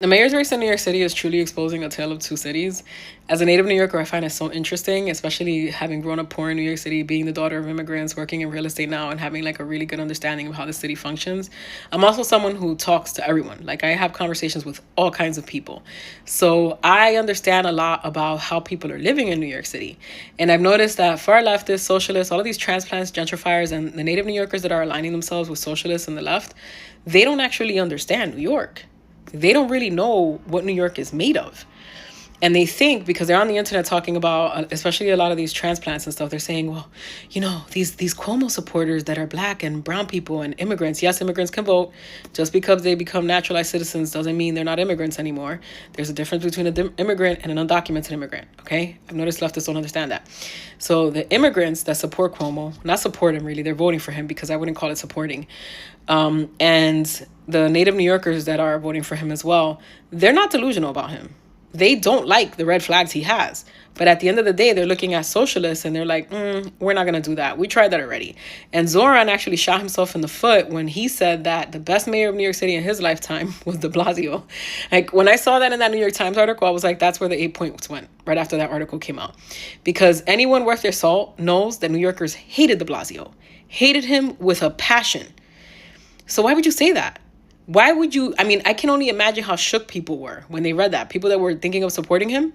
The mayor's race in New York City is truly exposing a tale of two cities. As a native New Yorker, I find it so interesting, especially having grown up poor in New York City, being the daughter of immigrants, working in real estate now, and having like a really good understanding of how the city functions. I'm also someone who talks to everyone. Like I have conversations with all kinds of people. So I understand a lot about how people are living in New York City. And I've noticed that far leftists, socialists, all of these transplants, gentrifiers, and the native New Yorkers that are aligning themselves with socialists and the left, they don't actually understand New York. They don't really know what New York is made of. And they think, because they're on the internet talking about, especially a lot of these transplants and stuff, they're saying, well, these Cuomo supporters that are black and brown people and immigrants. Yes, immigrants can vote. Just because they become naturalized citizens doesn't mean they're not immigrants anymore. There's a difference between an immigrant and an undocumented immigrant, okay? I've noticed leftists don't understand that. So the immigrants that support Cuomo, not support him really, they're voting for him because I wouldn't call it supporting. And the native New Yorkers that are voting for him as well, they're not delusional about him. They don't like the red flags he has. But at the end of the day, they're looking at socialists and they're like, we're not going to do that. We tried that already. And Zoran actually shot himself in the foot when he said that the best mayor of New York City in his lifetime was de Blasio. Like when I saw that in that New York Times article, I was like, that's where the 8 points went right after that article came out. Because anyone worth their salt knows that New Yorkers hated de Blasio, hated him with a passion. So why would you say that? Why would you? I mean, I can only imagine how shook people were when they read that. People that were thinking of supporting him.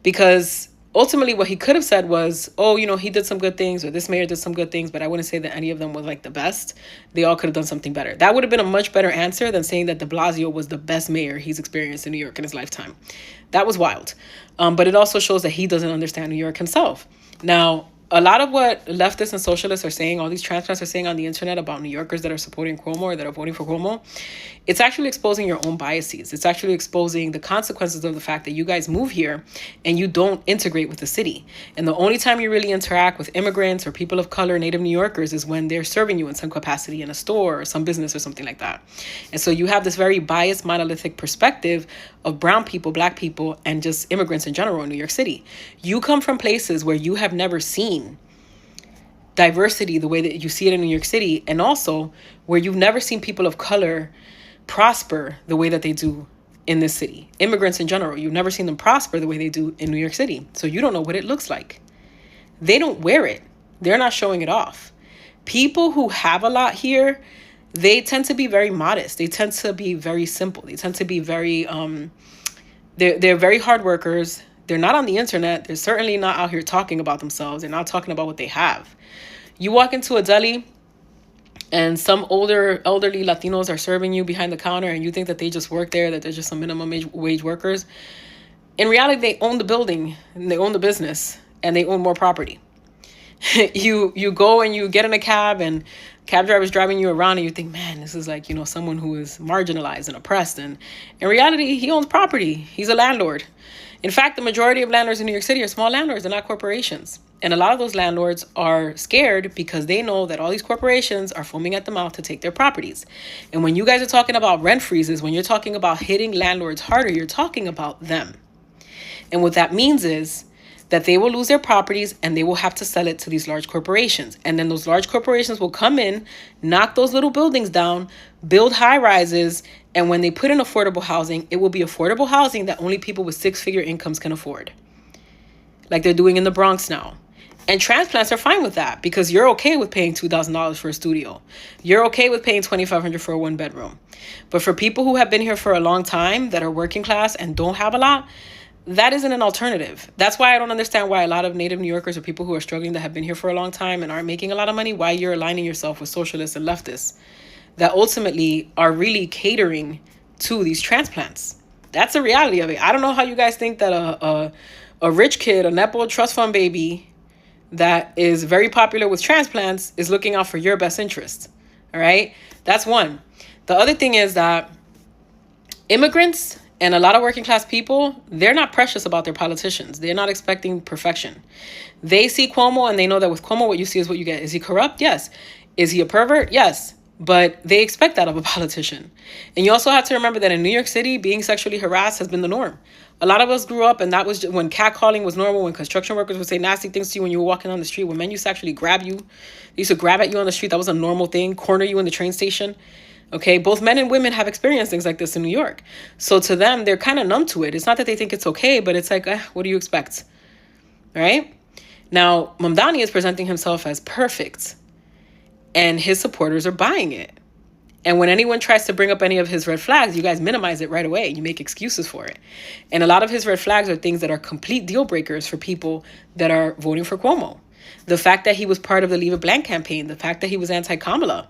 Because ultimately what he could have said was, he did some good things, or this mayor did some good things, but I wouldn't say that any of them was like the best. They all could have done something better. That would have been a much better answer than saying that de Blasio was the best mayor he's experienced in New York in his lifetime. That was wild. But it also shows that he doesn't understand New York himself. Now, a lot of what leftists and socialists are saying, all these transplants are saying on the internet about New Yorkers that are supporting Cuomo or that are voting for Cuomo, it's actually exposing your own biases. It's actually exposing the consequences of the fact that you guys move here and you don't integrate with the city. And the only time you really interact with immigrants or people of color, native New Yorkers, is when they're serving you in some capacity in a store or some business or something like that. And so you have this very biased, monolithic perspective of brown people, black people, and just immigrants in general in New York City. You come from places where you have never seen diversity the way that you see it in New York City, and also where you've never seen people of color prosper the way that they do in this city. Immigrants in general, you've never seen them prosper the way they do in New York City. So you don't know what it looks like. They don't wear it. They're not showing it off. People who have a lot here, they tend to be very modest. They tend to be very simple. They tend to be very, they're very hard workers. They're not on the internet. They're certainly not out here talking about themselves. They're not talking about what they have. You walk into a deli and some elderly Latinos are serving you behind the counter and you think that they just work there, that they're just some minimum wage workers. In reality, they own the building and they own the business and they own more property. You go and you get in a cab and cab driver's driving you around and you think, man, this is like, someone who is marginalized and oppressed. And in reality, he owns property. He's a landlord. In fact, the majority of landlords in New York City are small landlords. They're not corporations. And a lot of those landlords are scared because they know that all these corporations are foaming at the mouth to take their properties. And when you guys are talking about rent freezes, when you're talking about hitting landlords harder, you're talking about them. And what that means is that they will lose their properties and they will have to sell it to these large corporations. And then those large corporations will come in, knock those little buildings down, build high rises. And when they put in affordable housing, it will be affordable housing that only people with six-figure incomes can afford. Like they're doing in the Bronx now. And transplants are fine with that because you're okay with paying $2,000 for a studio. You're okay with paying $2,500 for a one bedroom. But for people who have been here for a long time that are working class and don't have a lot, that isn't an alternative. That's why I don't understand why a lot of native New Yorkers or people who are struggling that have been here for a long time and aren't making a lot of money, why you're aligning yourself with socialists and leftists that ultimately are really catering to these transplants. That's the reality of it. I don't know how you guys think that a rich kid, a Nepo trust fund baby that is very popular with transplants is looking out for your best interest. All right. That's one. The other thing is that immigrants and a lot of working class people, they're not precious about their politicians. They're not expecting perfection. They see Cuomo and they know that with Cuomo, what you see is what you get. Is he corrupt? Yes. Is he a pervert? Yes. But they expect that of a politician. And you also have to remember that in New York City, being sexually harassed has been the norm. A lot of us grew up and that was when catcalling was normal, when construction workers would say nasty things to you when you were walking on the street, when men used to actually grab you. They used to grab at you on the street. That was a normal thing. Corner you in the train station. Okay, both men and women have experienced things like this in New York. So to them, they're kind of numb to it. It's not that they think it's okay, but it's like, what do you expect? Right? Now, Mamdani is presenting himself as perfect, and his supporters are buying it. And when anyone tries to bring up any of his red flags, you guys minimize it right away. You make excuses for it. And a lot of his red flags are things that are complete deal breakers for people that are voting for Cuomo. The fact that he was part of the Leave It Blank campaign, the fact that he was anti-Kamala,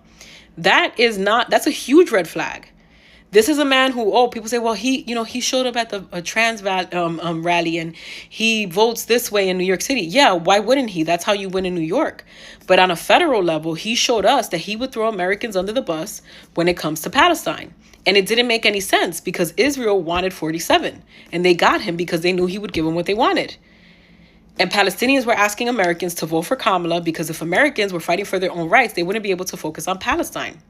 that's a huge red flag. This is a man who, people say, well, he showed up at the trans rally and he votes this way in New York City. Yeah, why wouldn't he? That's how you win in New York. But on a federal level, he showed us that he would throw Americans under the bus when it comes to Palestine. And it didn't make any sense because Israel wanted 47 and they got him because they knew he would give them what they wanted. And Palestinians were asking Americans to vote for Kamala because if Americans were fighting for their own rights, they wouldn't be able to focus on Palestine.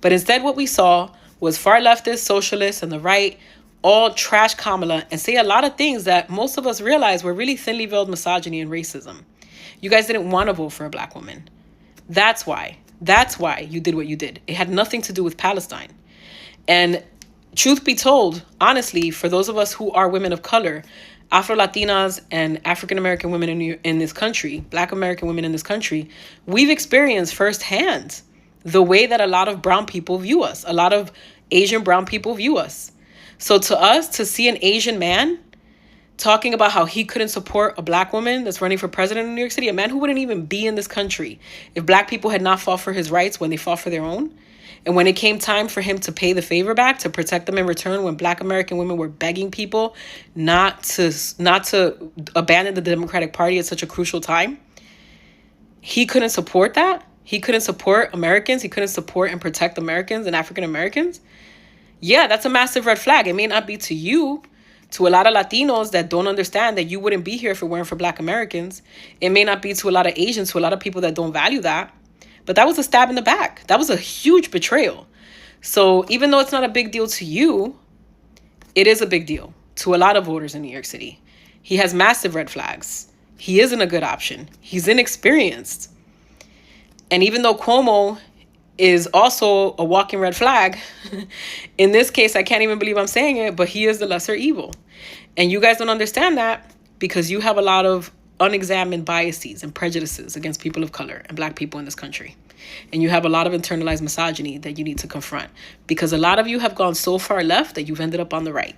But instead, what we saw was far leftists, socialists, and the right all trash Kamala and say a lot of things that most of us realize were really thinly veiled misogyny and racism. You guys didn't want to vote for a black woman. That's why. That's why you did what you did. It had nothing to do with Palestine. And truth be told, honestly, for those of us who are women of color, Afro-Latinas and African-American women in this country, Black American women in this country, we've experienced firsthand the way that a lot of brown people view us, a lot of Asian brown people view us. So to us, to see an Asian man talking about how he couldn't support a black woman that's running for president in New York City, a man who wouldn't even be in this country if black people had not fought for his rights when they fought for their own, and when it came time for him to pay the favor back, to protect them in return, when Black American women were begging people not to abandon the Democratic Party at such a crucial time, he couldn't support that. He couldn't support Americans. He couldn't support and protect Americans and African Americans. Yeah, that's a massive red flag. It may not be to you, to a lot of Latinos that don't understand that you wouldn't be here if it weren't for Black Americans. It may not be to a lot of Asians, to a lot of people that don't value that. But that was a stab in the back. That was a huge betrayal. So even though it's not a big deal to you, it is a big deal to a lot of voters in New York City. He has massive red flags. He isn't a good option. He's inexperienced. And even though Cuomo is also a walking red flag, in this case, I can't even believe I'm saying it, but he is the lesser evil. And you guys don't understand that because you have a lot of unexamined biases and prejudices against people of color and Black people in this country. And you have a lot of internalized misogyny that you need to confront because a lot of you have gone so far left that you've ended up on the right.